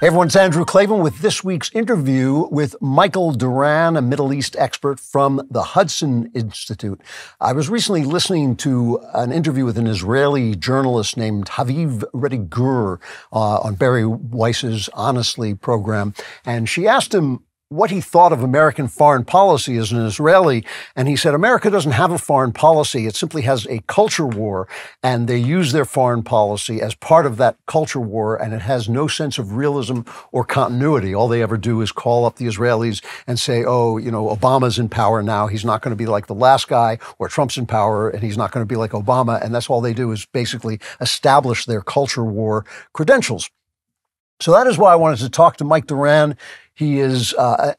Hey everyone, it's Andrew Klavan with this week's interview with Michael Doran, a Middle East expert from the Hudson Institute. I was recently listening to an interview with an Israeli journalist named Haviv Redigur on Barry Weiss's Honestly program, and she asked him what he thought of American foreign policy as an Israeli. And he said, America doesn't have a foreign policy. It simply has a culture war, and they use their foreign policy as part of that culture war, and it has no sense of realism or continuity. All they ever do is call up the Israelis and say, oh, you know, Obama's in power now. He's not going to be like the last guy, or Trump's in power, and he's not going to be like Obama. And that's all they do is basically establish their culture war credentials. So that is why I wanted to talk to Mike Doran. He is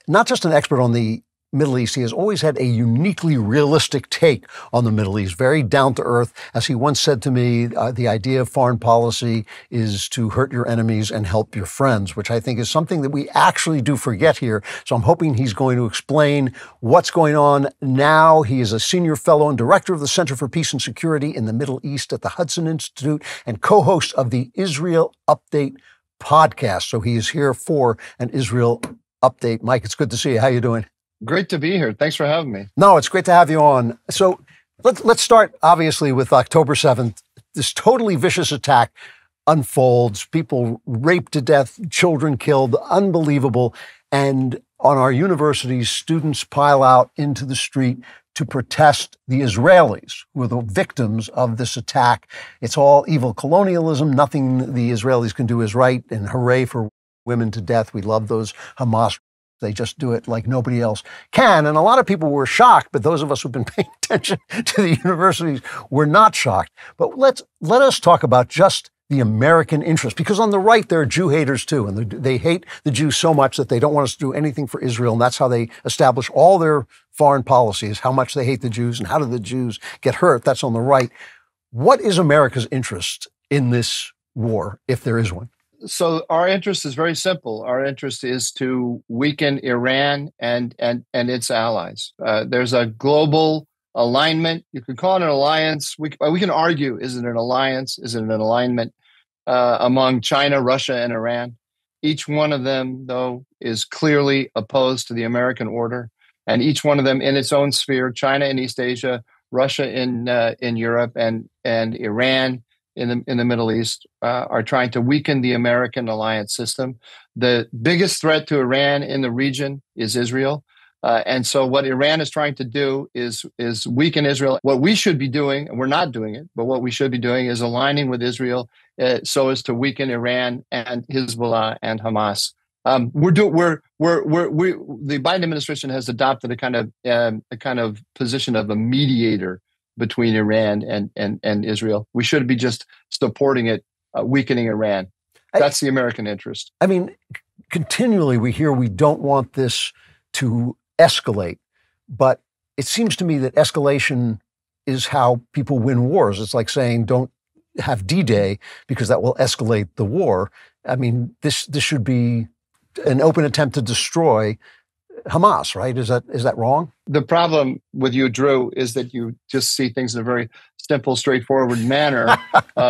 not just an expert on the Middle East. He has always had a uniquely realistic take on the Middle East, very down to earth. As he once said to me, the idea of foreign policy is to hurt your enemies and help your friends, which I think is something that we actually do forget here. So I'm hoping he's going to explain what's going on now. He is a senior fellow and director of the Center for Peace and Security in the Middle East at the Hudson Institute and co-host of the Israel Update podcast. So he is here for an Israel update. Mike, it's good to see you. How you doing? Great to be here. Thanks for having me. No, it's great to have you on. So let's start, obviously, with October 7th. This totally vicious attack unfolds. People raped to death, children killed, unbelievable. And on our universities, students pile out into the street to protest the Israelis, who are the victims of this attack. It's all evil colonialism. Nothing the Israelis can do is right. And hooray for women to death. We love those Hamas. They just do it like nobody else can. And a lot of people were shocked, but those of us who've been paying attention to the universities were not shocked. But let us talk about just the American interest, because on the right, there are Jew haters too, and they hate the Jews so much that they don't want us to do anything for Israel, and that's how they establish all their foreign policies, how much they hate the Jews and how do the Jews get hurt. That's on the right. What is America's interest in this war, if there is one? So our interest is very simple. Our interest is to weaken Iran and its allies. There's a global alignment. You could call it an alliance. We can argue, is it an alliance? Is it an alignment among China, Russia, and Iran? Each one of them, though, is clearly opposed to the American order, and each one of them in its own sphere, China in East Asia, Russia in Europe, and Iran in the Middle East, are trying to weaken the American alliance system. The biggest threat to Iran in the region is Israel. And so what Iran is trying to do is weaken Israel. What we should be doing, and we're not doing it, but what we should be doing is aligning with Israel so as to weaken Iran and Hezbollah and Hamas. The Biden administration has adopted a kind of position of a mediator between Iran and Israel. We should be just supporting it, weakening Iran. That's the American interest. I mean, continually we hear we don't want this to escalate, but it seems to me that escalation is how people win wars. It's like saying don't have D-Day because that will escalate the war. I mean, this should be an open attempt to destroy Hamas, right? Is that wrong? The problem with you, Drew, is that you just see things in a very simple, straightforward manner,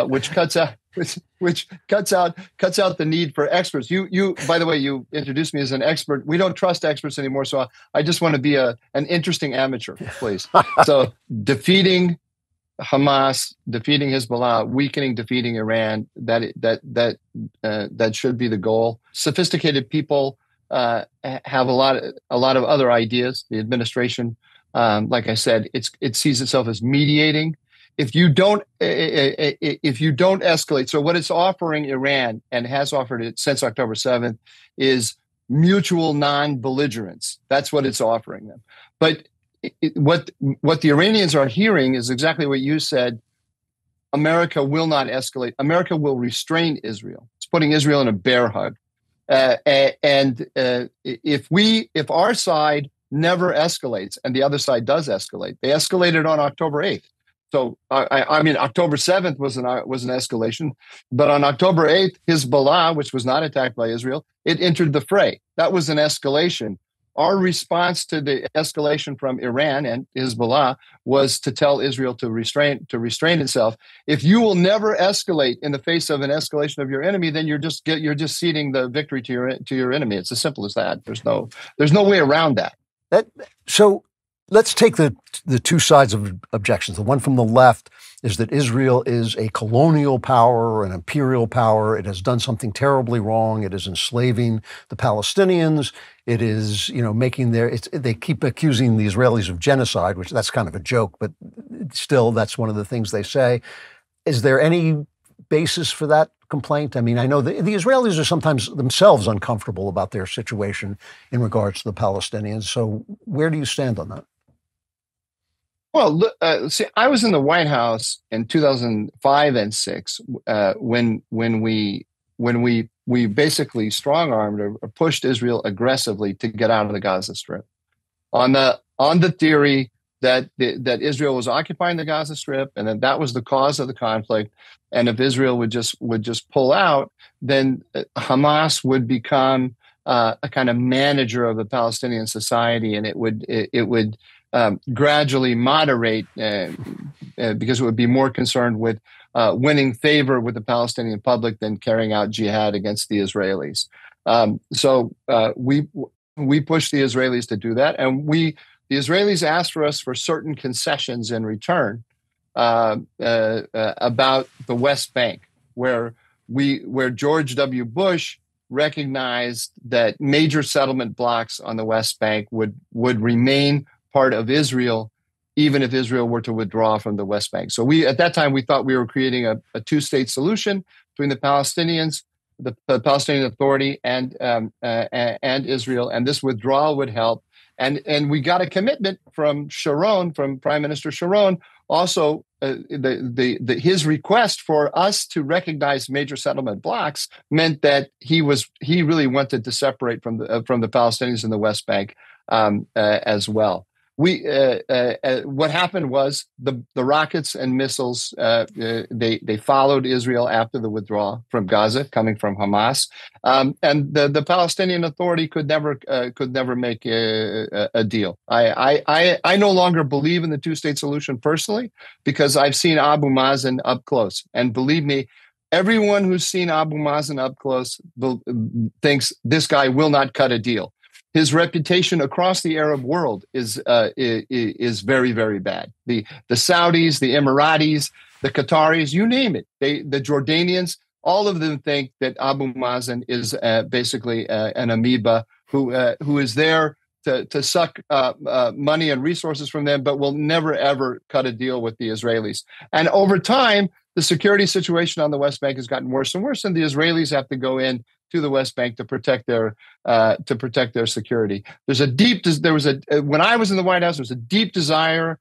which cuts out the need for experts. You, by the way, you introduced me as an expert. We don't trust experts anymore, so I just want to be an interesting amateur, please. So defeating Hamas, defeating Hezbollah, defeating Iran, that should be the goal. Sophisticated people have a lot of other ideas. The administration, like I said, it sees itself as mediating. If you don't escalate, so what it's offering Iran and has offered it since October 7th is mutual non-belligerence. That's what it's offering them. But what the Iranians are hearing is exactly what you said. America will not escalate. America will restrain Israel. It's putting Israel in a bear hug. If our side never escalates and the other side does escalate, they escalated on October 8th. So I mean, October 7th was an escalation, but on October 8th, Hezbollah, which was not attacked by Israel, it entered the fray. That was an escalation our response to the escalation from Iran and Hezbollah was to tell Israel to restrain itself. If you will never escalate in the face of an escalation of your enemy, then you're just ceding the victory to your enemy. It's as simple as that. There's no way around that. So let's take the two sides of objections. The one from the left is that Israel is a colonial power or an imperial power. It has done something terribly wrong. It is enslaving the Palestinians. It is, making they keep accusing the Israelis of genocide, which that's kind of a joke, but still that's one of the things they say. Is there any basis for that complaint? I mean, I know the Israelis are sometimes themselves uncomfortable about their situation in regards to the Palestinians. So where do you stand on that? Well, see, I was in the White House in 2005 and 6 when we basically strong-armed or pushed Israel aggressively to get out of the Gaza Strip, on the theory that Israel was occupying the Gaza Strip and that was the cause of the conflict, and if Israel would just pull out, then Hamas would become a kind of manager of the Palestinian society, and it would gradually moderate because it would be more concerned with winning favor with the Palestinian public than carrying out jihad against the Israelis. So we pushed the Israelis to do that, and the Israelis asked for us for certain concessions in return about the West Bank, where George W. Bush recognized that major settlement blocks on the West Bank would remain part of Israel, even if Israel were to withdraw from the West Bank. So at that time, we thought we were creating a two-state solution between the Palestinians, the Palestinian Authority, and Israel, and this withdrawal would help. And we got a commitment from Prime Minister Sharon, also his request for us to recognize major settlement blocks meant that he really wanted to separate from the Palestinians in the West Bank as well. What happened was the rockets and missiles they followed Israel after the withdrawal from Gaza, coming from Hamas, and the Palestinian Authority could never make a deal. I no longer believe in the two-state solution personally, because I've seen Abu Mazen up close, and believe me, everyone who's seen Abu Mazen up close thinks this guy will not cut a deal. His reputation across the Arab world is very, very bad. The Saudis, the Emiratis, the Qataris, you name it, the Jordanians, all of them think that Abu Mazen is basically an amoeba who is there to suck money and resources from them, but will never, ever cut a deal with the Israelis. And over time, the security situation on the West Bank has gotten worse and worse, and the Israelis have to go in to the West Bank to protect their security. When I was in the White House, there was a deep desire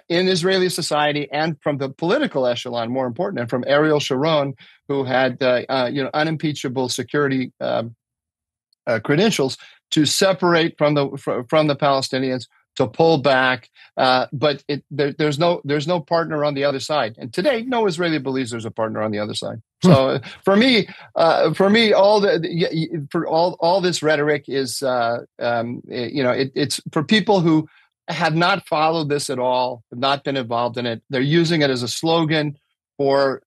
in Israeli society and from the political echelon, more important, and from Ariel Sharon, who had unimpeachable security credentials, to separate from the Palestinians, to pull back, but there's no partner on the other side. And today, no Israeli believes there's a partner on the other side. So for me, all this rhetoric is, it's for people who have not followed this at all, have not been involved in it. They're using it as a slogan for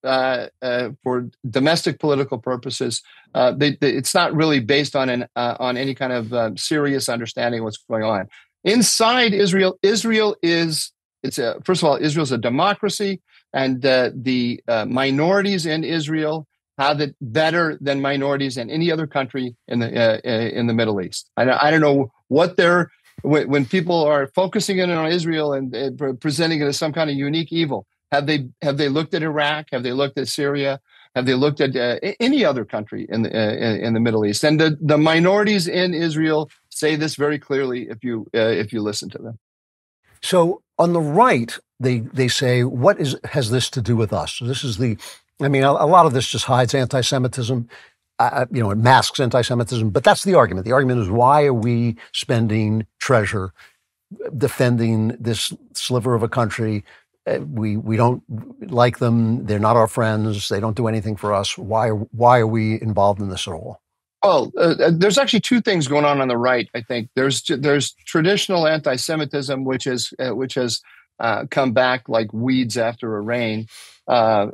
domestic political purposes. It's not really based on any kind of serious understanding of what's going on. Inside Israel, first of all, Israel's a democracy, and the minorities in Israel have it better than minorities in any other country in the Middle East. I don't know what when people are focusing in on Israel and presenting it as some kind of unique evil. Have they looked at Iraq? Have they looked at Syria? Have they looked at any other country in the Middle East? And the minorities in Israel say this very clearly if you listen to them. So on the right, they say, what has this to do with us? So this is a lot of this just hides anti-Semitism. It masks anti-Semitism, but that's the argument. The argument is, why are we spending treasure defending this sliver of a country? We don't like them. They're not our friends. They don't do anything for us. Why are we involved in this at all? Well, there's actually two things going on the right. I think there's traditional anti-Semitism, which has come back like weeds after a rain,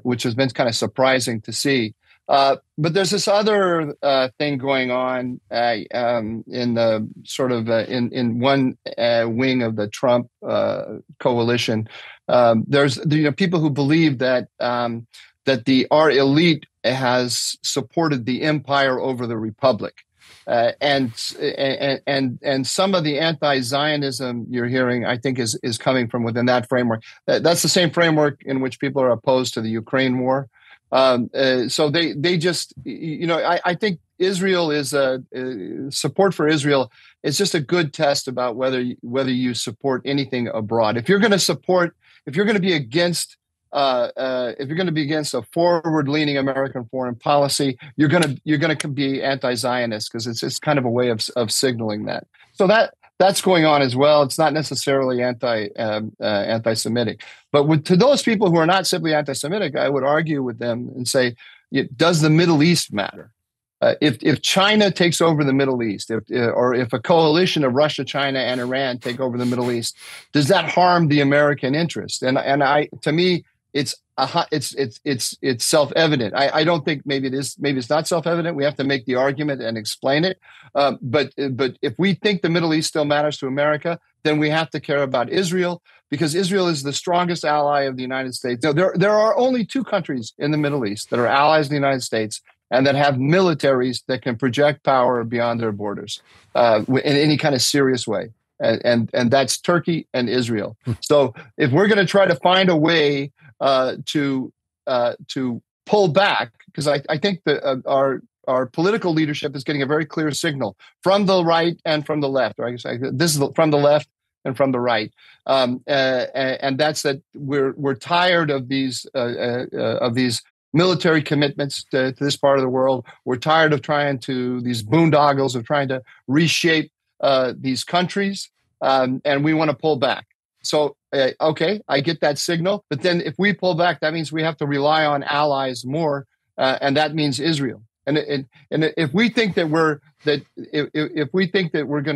which has been kind of surprising to see. But there's this other thing going on in the sort of in one wing of the Trump coalition. There's people who believe that our elite has supported the empire over the republic. And some of the anti-Zionism you're hearing, I think, is coming from within that framework. That's the same framework in which people are opposed to the Ukraine war. So they just, I think Israel is support for Israel is just a good test about whether you support anything abroad. If you're going to be against a forward-leaning American foreign policy, you're going to be anti-Zionist, because it's kind of a way of signaling that. So that's going on as well. It's not necessarily anti-Semitic, but to those people who are not simply anti-Semitic, I would argue with them and say, does the Middle East matter? If China takes over the Middle East, or if a coalition of Russia, China, and Iran take over the Middle East, does that harm the American interest? And to me, it's self-evident. I don't think maybe it is. Maybe it's not self-evident. We have to make the argument and explain it. But if we think the Middle East still matters to America, then we have to care about Israel, because Israel is the strongest ally of the United States. Now, there are only two countries in the Middle East that are allies of the United States and that have militaries that can project power beyond their borders in any kind of serious way. And that's Turkey and Israel. So if we're going to try to find a way to pull back, because I think that our political leadership is getting a very clear signal from the right and from the left. Or I guess this is from the left and from the right, and that's that we're tired of these military commitments to this part of the world. We're tired of these boondoggles of trying to reshape these countries, and we want to pull back. So, okay, I get that signal. But then if we pull back, that means we have to rely on allies more, and that means Israel. And if we think that we're going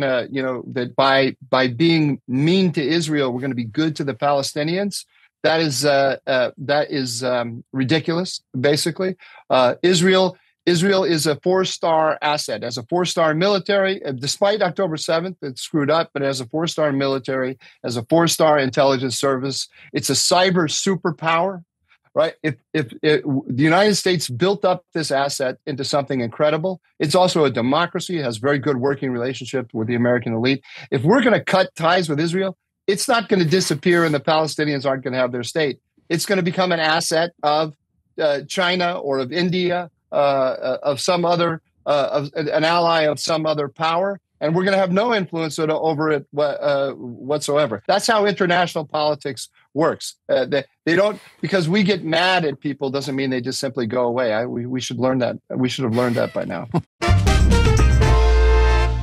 to, that by being mean to Israel, we're going to be good to the Palestinians, that is ridiculous. Basically, Israel is a 4-star asset, as a 4-star military. Despite October 7th, it's screwed up, but as a 4-star military, as a 4-star intelligence service, it's a cyber superpower, right? If the United States built up this asset into something incredible, it's also a democracy. It has very good working relationship with the American elite. If we're going to cut ties with Israel, it's not going to disappear and the Palestinians aren't going to have their state. It's going to become an asset of China or of India, of some other, of an ally of some other power, and we're going to have no influence over it whatsoever. That's how international politics works. They don't, because we get mad at people doesn't mean they just simply go away. We should learn that. We should have learned that by now.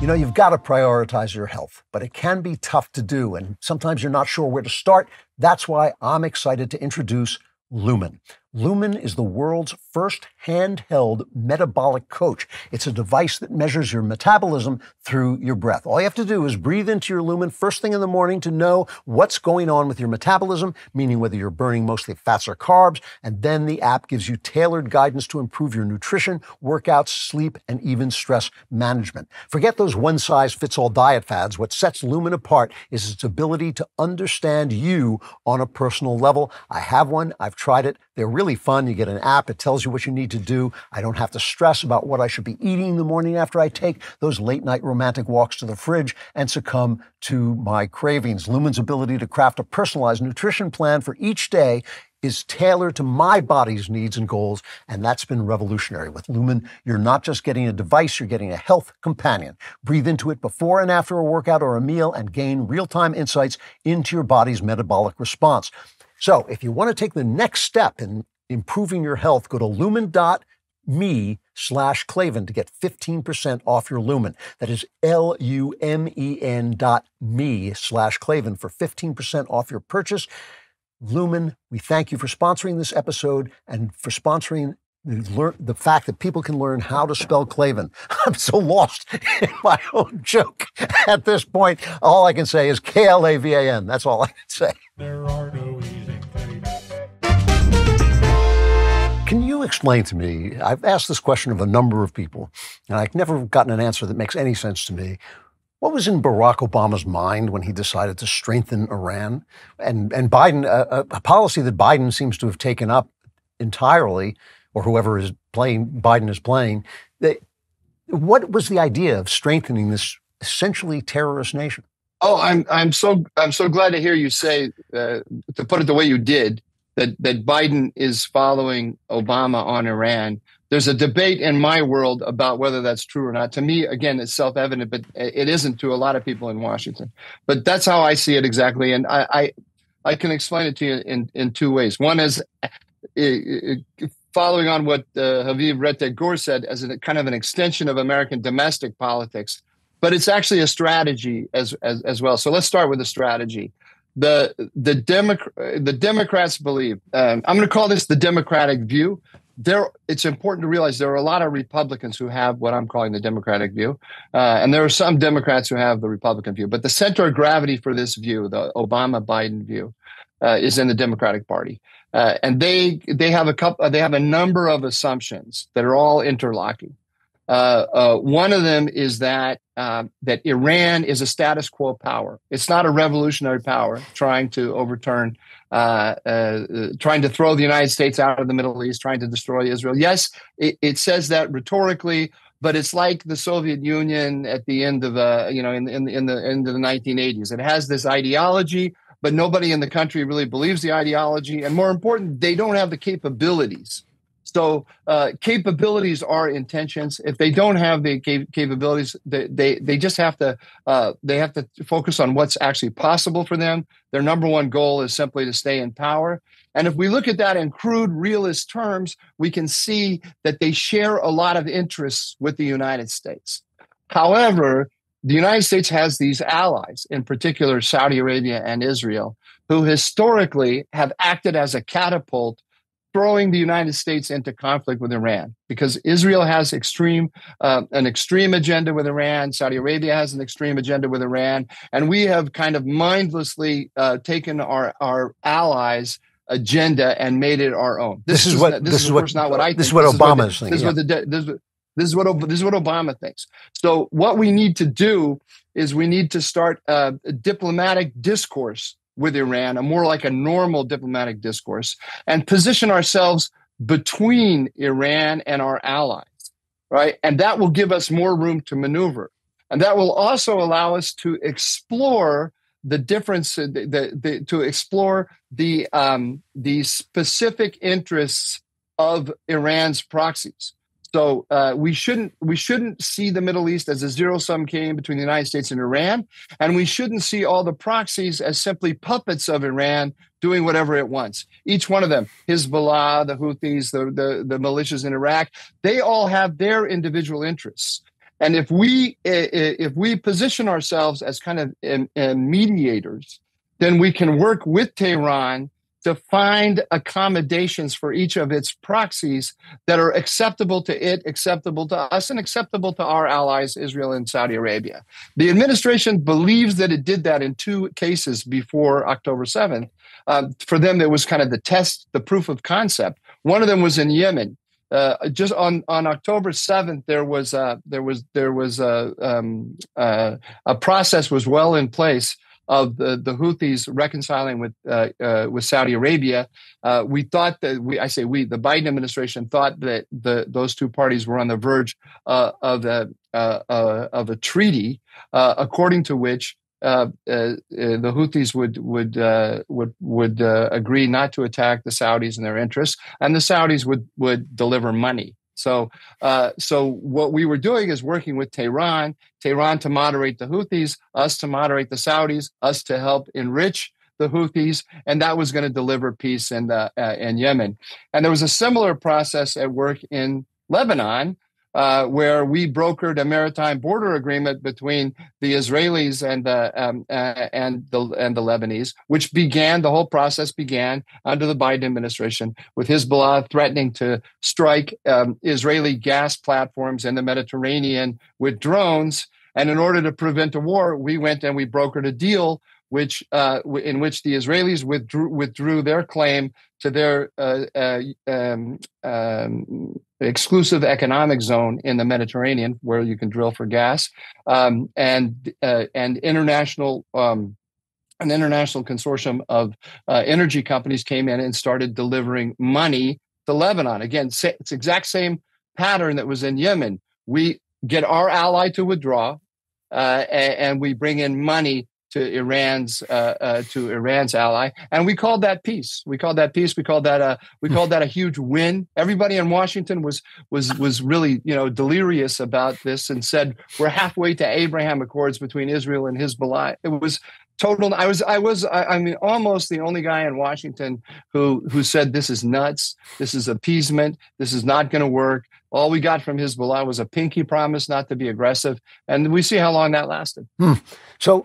You've got to prioritize your health, but it can be tough to do, and sometimes you're not sure where to start. That's why I'm excited to introduce Lumen. Lumen is the world's first handheld metabolic coach. It's a device that measures your metabolism through your breath. All you have to do is breathe into your Lumen first thing in the morning to know what's going on with your metabolism, meaning whether you're burning mostly fats or carbs, and then the app gives you tailored guidance to improve your nutrition, workouts, sleep, and even stress management. Forget those one-size-fits-all diet fads. What sets Lumen apart is its ability to understand you on a personal level. I have one. I've tried it. They're really fun. You get an app. It tells you what you need to do. I don't have to stress about what I should be eating in the morning after I take those late-night romantic walks to the fridge and succumb to my cravings. Lumen's ability to craft a personalized nutrition plan for each day is tailored to my body's needs and goals, and that's been revolutionary. With Lumen, you're not just getting a device, you're getting a health companion. Breathe into it before and after a workout or a meal and gain real-time insights into your body's metabolic response. So if you want to take the next step in improving your health, go to lumen.me/Klavan to get 15% off your Lumen. That is lumen.me/Klavan for 15% off your purchase. Lumen, we thank you for sponsoring this episode and for sponsoring the fact that people can learn how to spell Klavan. I'm so lost in my own joke at this point. All I can say is Klavan. That's all I can say. There are no easy things. Can you explain to me, I've asked this question of a number of people, and I've never gotten an answer that makes any sense to me. What was in Barack Obama's mind when he decided to strengthen Iran? And Biden, a policy that Biden seems to have taken up entirely, or whoever is playing, Biden is playing. What was the idea of strengthening this essentially terrorist nation? Oh, I'm so glad to hear you say, to put it the way you did, that Biden is following Obama on Iran. There's a debate in my world about whether that's true or not. To me, again, it's self-evident, but it isn't to a lot of people in Washington. But that's how I see it exactly, and I can explain it to you in two ways. One is following on what Haviv Rettig-Gur said as a kind of an extension of American domestic politics, but it's actually a strategy as well. So let's start with the strategy. The Democrats believe, I'm going to call this the Democratic view. It's important to realize there are a lot of Republicans who have what I'm calling the Democratic view, and there are some Democrats who have the Republican view. But the center of gravity for this view, the Obama-Biden view, is in the Democratic Party, and they have a number of assumptions that are all interlocking. One of them is that Iran is a status quo power. It's not a revolutionary power trying to overturn, trying to throw the United States out of the Middle East, trying to destroy Israel. Yes, it says that rhetorically, but it's like the Soviet Union at the end of in the end of the 1980s. It has this ideology, but nobody in the country really believes the ideology, and more important, they don't have the capabilities. So capabilities are intentions. If they don't have the capabilities, they just have to focus on what's actually possible for them. Their number one goal is simply to stay in power. And if we look at that in crude realist terms, we can see that they share a lot of interests with the United States. However, the United States has these allies, in particular Saudi Arabia and Israel, who historically have acted as a catapult, throwing the United States into conflict with Iran, because Israel has an extreme agenda with Iran. Saudi Arabia has an extreme agenda with Iran. And we have kind of mindlessly taken our allies' agenda and made it our own. This is what Obama is thinking. This is what Obama thinks. So what we need to do is we need to start a diplomatic discourse with Iran, a more like a normal diplomatic discourse, and position ourselves between Iran and our allies, right? And that will give us more room to maneuver. And that will also allow us to explore the difference, to explore the specific interests of Iran's proxies. So we shouldn't see the Middle East as a zero-sum game between the United States and Iran, and we shouldn't see all the proxies as simply puppets of Iran doing whatever it wants. Each one of them, Hezbollah, the Houthis, the militias in Iraq, they all have their individual interests. And if we position ourselves as kind of mediators, then we can work with Tehran to find accommodations for each of its proxies that are acceptable to it, acceptable to us, and acceptable to our allies, Israel and Saudi Arabia. The administration believes that it did that in two cases before October 7th. For them, it was kind of the test, the proof of concept. One of them was in Yemen. Just on October 7th, a process was well in place of the Houthis reconciling with Saudi Arabia. We thought that the Biden administration thought that those two parties were on the verge of a treaty, according to which the Houthis would agree not to attack the Saudis in their interests, and the Saudis would deliver money. So what we were doing is working with Tehran to moderate the Houthis, us to moderate the Saudis, us to help enrich the Houthis, and that was going to deliver peace in Yemen. And there was a similar process at work in Lebanon, where we brokered a maritime border agreement between the Israelis and the Lebanese, which began, the whole process began under the Biden administration with Hezbollah threatening to strike Israeli gas platforms in the Mediterranean with drones. And in order to prevent a war, we went and we brokered a deal in which the Israelis withdrew their claim to their exclusive economic zone in the Mediterranean, where you can drill for gas, and an international consortium of energy companies came in and started delivering money to Lebanon. Again, it's the exact same pattern that was in Yemen. We get our ally to withdraw, and we bring in money to Iran's ally, and we called that peace. We called that peace. We called that a huge win. Everybody in Washington was really delirious about this and said we're halfway to Abraham Accords between Israel and Hezbollah. It was total. I mean, almost the only guy in Washington who said this is nuts. This is appeasement. This is not going to work. All we got from Hezbollah was a pinky promise not to be aggressive, and we see how long that lasted. So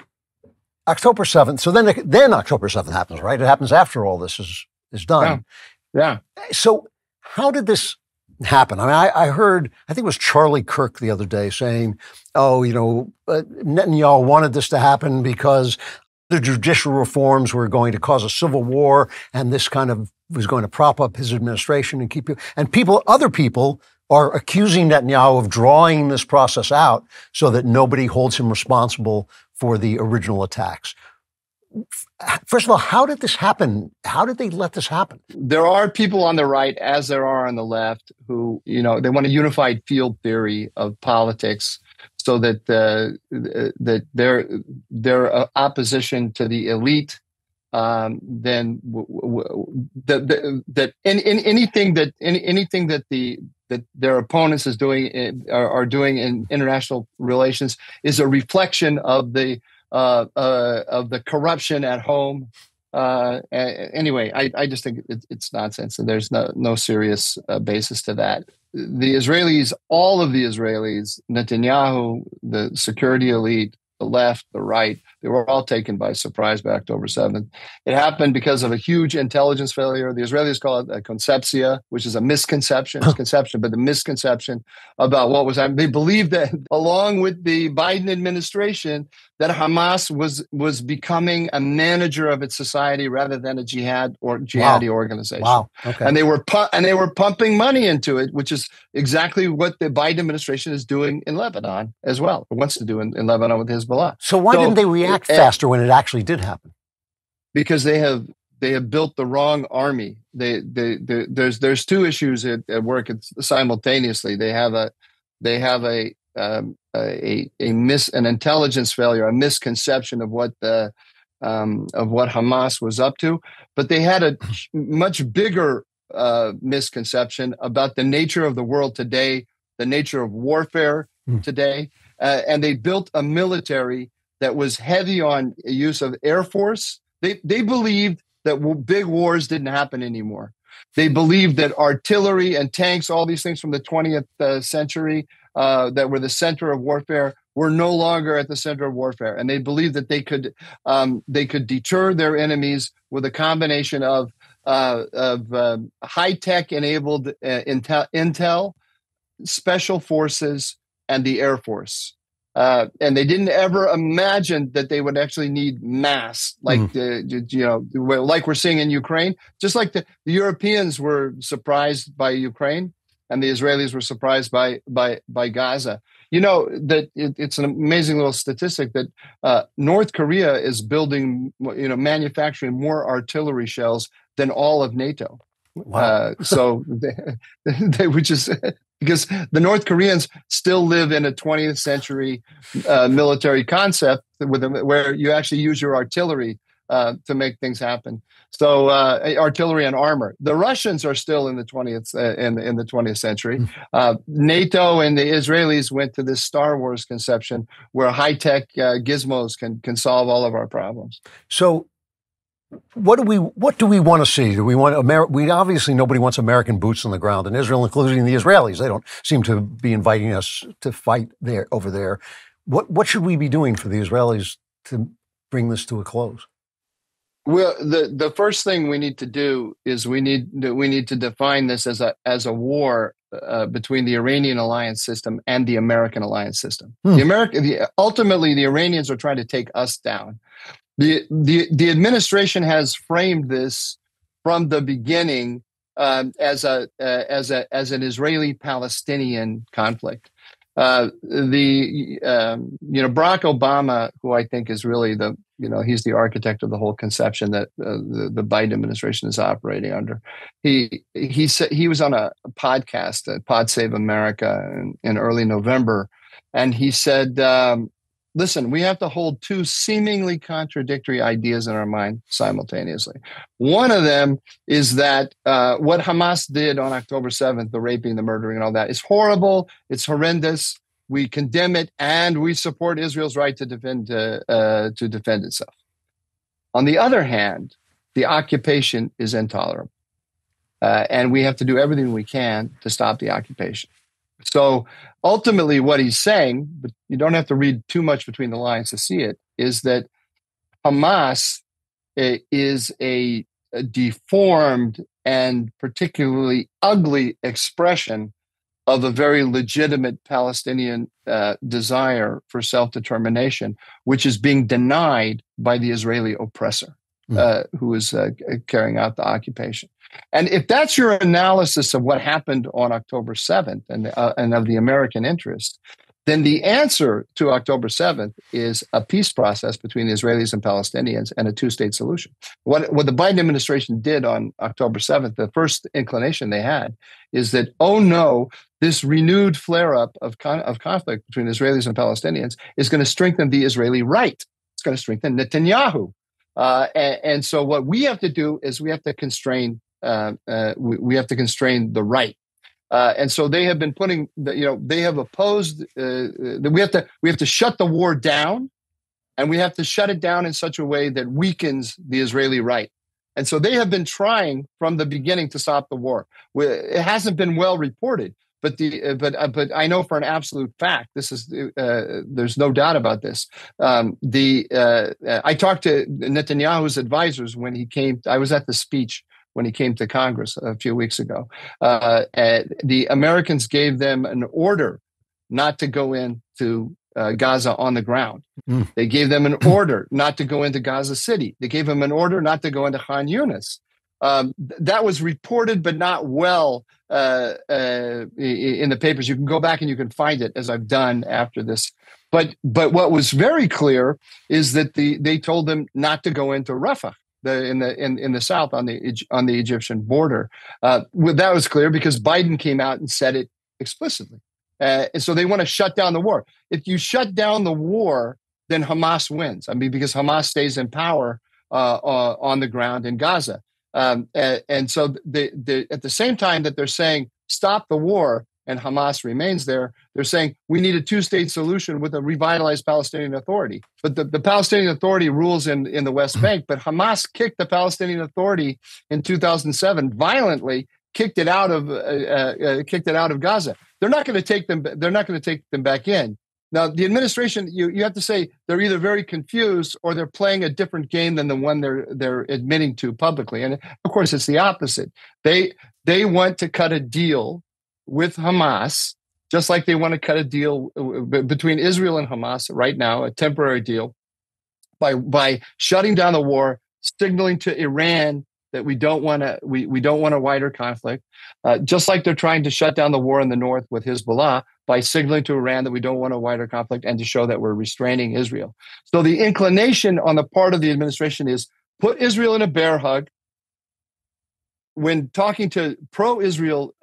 October 7th. So then October 7th happens, right? It happens after all this is done. Yeah. So how did this happen? I mean, I heard, I think it was Charlie Kirk the other day saying, Netanyahu wanted this to happen because the judicial reforms were going to cause a civil war, and this kind of was going to prop up his administration and keep you. And other people are accusing Netanyahu of drawing this process out so that nobody holds him responsible for the original attacks. First of all, how did this happen? How did they let this happen? There are people on the right, as there are on the left, who, they want a unified field theory of politics so that that their opposition to the elite, then anything that their opponents are doing in international relations is a reflection of the corruption at home. Anyway, I just think it's nonsense, and there's no serious basis to that. The Israelis, all of the Israelis, Netanyahu, the security elite, the left, the right, they were all taken by surprise by October 7th. It happened because of a huge intelligence failure. The Israelis call it a conceptia, which is a misconception. It's conception, but the misconception about what was happening. They believed that, along with the Biden administration, that Hamas was becoming a manager of its society rather than a jihadi organization. Wow. Okay. And they were pumping money into it, which is exactly what the Biden administration is doing in Lebanon as well. It wants to do in Lebanon with Hezbollah. So why didn't they react faster when it actually did happen? Because they have built the wrong army. There's two issues at work simultaneously. They have an intelligence failure, a misconception of what Hamas was up to, but they had a much bigger misconception about the nature of the world today, the nature of warfare today, and they built a military that was heavy on use of Air Force. They believed that big wars didn't happen anymore. They believed that artillery and tanks, all these things from the 20th century that were the center of warfare, were no longer at the center of warfare. And they believed that they could deter their enemies with a combination of high-tech enabled intel, special forces, and the Air Force. And they didn't ever imagine that they would actually need mass, like like we're seeing in Ukraine. Just like the Europeans were surprised by Ukraine, and the Israelis were surprised by Gaza. It's an amazing little statistic that North Korea is building, manufacturing more artillery shells than all of NATO. Wow. So they would just. Because the North Koreans still live in a 20th century military concept where you actually use your artillery to make things happen. So artillery and armor. The Russians are still in the 20th in the 20th century. NATO and the Israelis went to this Star Wars conception where high tech gizmos can solve all of our problems. So What do we want to see? Do we want we obviously nobody wants American boots on the ground in Israel, including the Israelis. They don't seem to be inviting us to fight over there. What should we be doing for the Israelis to bring this to a close? Well, the first thing we need to do is we need to define this as a war between the Iranian alliance system and the American alliance system. Ultimately, the Iranians are trying to take us down. The administration has framed this from the beginning as an Israeli-Palestinian conflict. Barack Obama, who I think is really he's the architect of the whole conception that the Biden administration is operating under. He said he was on a podcast, Pod Save America, in early November, and he said, listen, we have to hold two seemingly contradictory ideas in our mind simultaneously. One of them is that what Hamas did on October 7th, the raping, the murdering, and all that, is horrible. It's horrendous. We condemn it, and we support Israel's right to defend itself. On the other hand, the occupation is intolerable, and we have to do everything we can to stop the occupation. So ultimately what he's saying, but you don't have to read too much between the lines to see it, is that Hamas is a deformed and particularly ugly expression of a very legitimate Palestinian desire for self-determination, which is being denied by the Israeli oppressor who is carrying out the occupation. And if that's your analysis of what happened on October 7th and of the American interest, then the answer to October 7th is a peace process between the Israelis and Palestinians and a two-state solution. What the Biden administration did on October 7th, the first inclination they had is that, oh no, this renewed flare-up of conflict between Israelis and Palestinians is going to strengthen the Israeli right. It's going to strengthen Netanyahu. And so what we have to do is we have to constrain the right. And so they have been putting, they have opposed. We have to shut the war down, and we have to shut it down in such a way that weakens the Israeli right. And so they have been trying from the beginning to stop the war. It hasn't been well reported, but I know for an absolute fact this is. There's no doubt about this. I talked to Netanyahu's advisors when he came. I was at the speech when he came to Congress a few weeks ago. The Americans gave them an order not to go into Gaza on the ground. They gave them an order not to go into Gaza City. They gave them an order not to go into Khan Yunis. That was reported, but not well in the papers. You can go back and you can find it, as I've done after this. But what was very clear is that they told them not to go into Rafah. In the south on the Egyptian border. That was clear because Biden came out and said it explicitly. And so they want to shut down the war. If you shut down the war, then Hamas wins. I mean, because Hamas stays in power on the ground in Gaza. And so at the same time that they're saying stop the war and Hamas remains there, they're saying we need a two-state solution with a revitalized Palestinian Authority. But the Palestinian Authority rules in the West Bank, but Hamas kicked the Palestinian Authority in 2007 violently, kicked it out of Gaza. They're not going to take them. They're not going to take them back in. Now, the administration, you have to say they're either very confused or they're playing a different game than the one they're admitting to publicly. And of course, it's the opposite. They want to cut a deal with Hamas, just like they want to cut a deal between Israel and Hamas right now, a temporary deal, by shutting down the war, signaling to Iran that we don't want a wider conflict, just like they're trying to shut down the war in the north with Hezbollah by signaling to Iran that we don't want a wider conflict and to show that we're restraining Israel. So the inclination on the part of the administration is put Israel in a bear hug. When talking to pro-Israel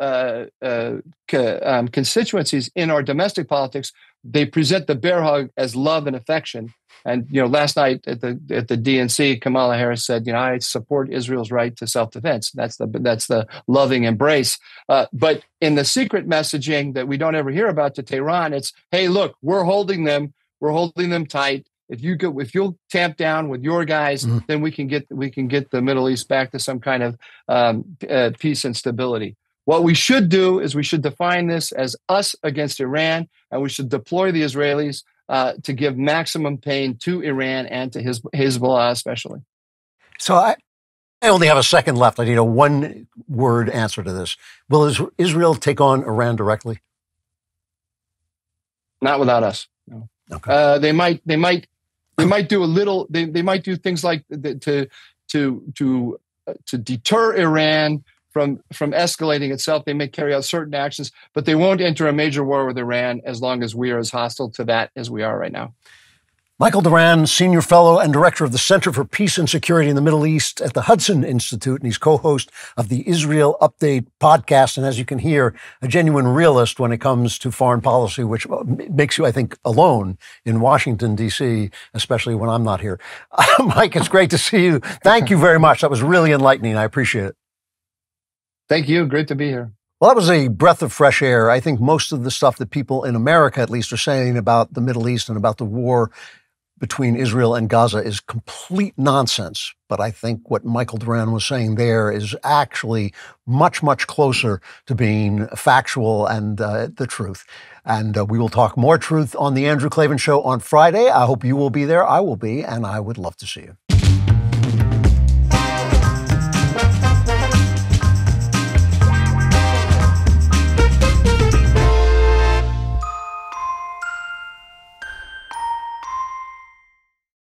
constituencies in our domestic politics, they present the bear hug as love and affection. And last night at the DNC, Kamala Harris said, I support Israel's right to self-defense. That's the loving embrace. But in the secret messaging that we don't ever hear about to Tehran, it's, hey, look, we're holding them tight. if you'll tamp down with your guys, then we can get the Middle East back to some kind of peace and stability. What we should do is we should define this as us against Iran, and we should deploy the Israelis to give maximum pain to Iran and to Hezbollah especially. So I only have a second left. I need a one-word answer to this. Will Israel take on Iran directly? Not without us. No. Okay. They might do a little. They might do things like to deter Iran from escalating itself. They may carry out certain actions, but they won't enter a major war with Iran as long as we are as hostile to that as we are right now. Michael Doran, Senior Fellow and Director of the Center for Peace and Security in the Middle East at the Hudson Institute, and he's co-host of the Israel Update podcast. And as you can hear, a genuine realist when it comes to foreign policy, which makes you, I think, alone in Washington, D.C., especially when I'm not here. Mike, it's great to see you. Thank you very much. That was really enlightening. I appreciate it. Thank you. Great to be here. Well, that was a breath of fresh air. I think most of the stuff that people in America, at least, are saying about the Middle East and about the war between Israel and Gaza is complete nonsense. But I think what Michael Doran was saying there is actually much, much closer to being factual and the truth. And we will talk more truth on The Andrew Klavan Show on Friday. I hope you will be there. I will be, and I would love to see you.